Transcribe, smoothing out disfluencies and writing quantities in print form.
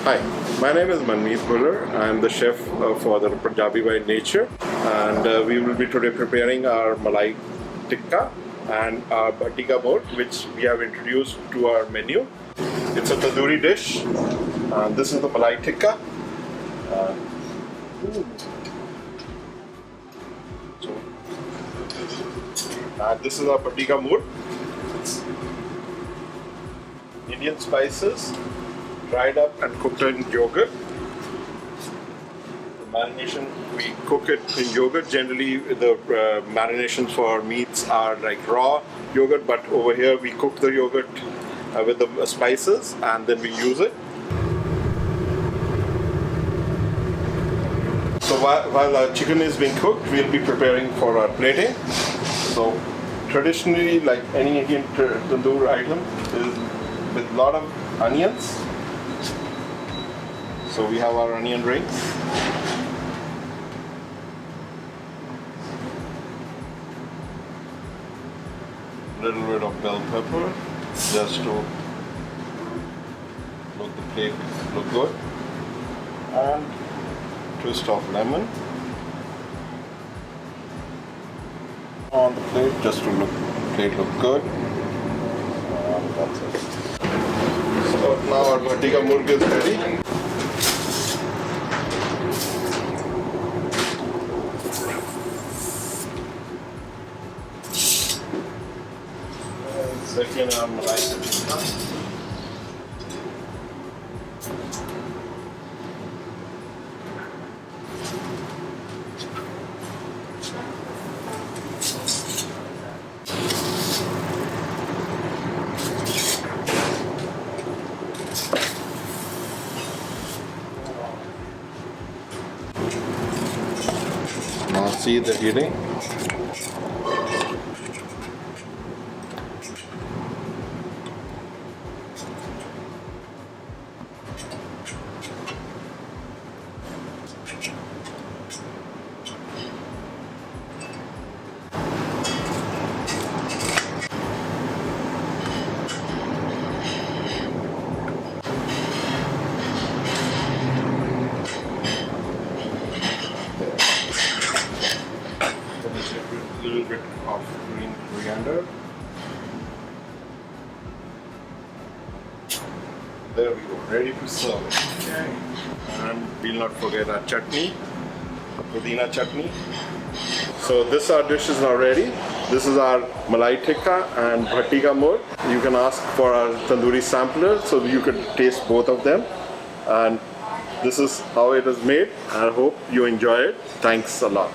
Hi, my name is Manmeet Bhuller. I am the chef for the Punjabi by Nature, and we will be today preparing our Malai Tikka and our Bhatti ka boat, which we have introduced to our menu. It's a tandoori dish. This is the Malai Tikka. This is our Bhatti ka boat. Indian spices, dried up and cooked in yogurt. The marination, we cook it in yogurt. Generally, the marinations for meats are like raw yogurt, but over here we cook the yogurt with the spices and then we use it. So while our chicken is being cooked, we'll be preparing for our plating. So traditionally, like any Indian tandoor item, is with a lot of onions. So we have our onion rings. Little bit of bell pepper, just to make the plate look good. And twist of lemon on the plate, just to plate look good. And that's it. So now our bhatti ka murg is ready. Second our Malai Tikka. Now see the heating. A little bit of green coriander. There we go, ready to serve. Okay. And we'll not forget our chutney, pudina chutney. So this our dish is now ready. This is our Malai Tikka and Bhatti ka murg. You can ask for our tandoori sampler so you could taste both of them. And this is how it is made. I hope you enjoy it. Thanks a lot.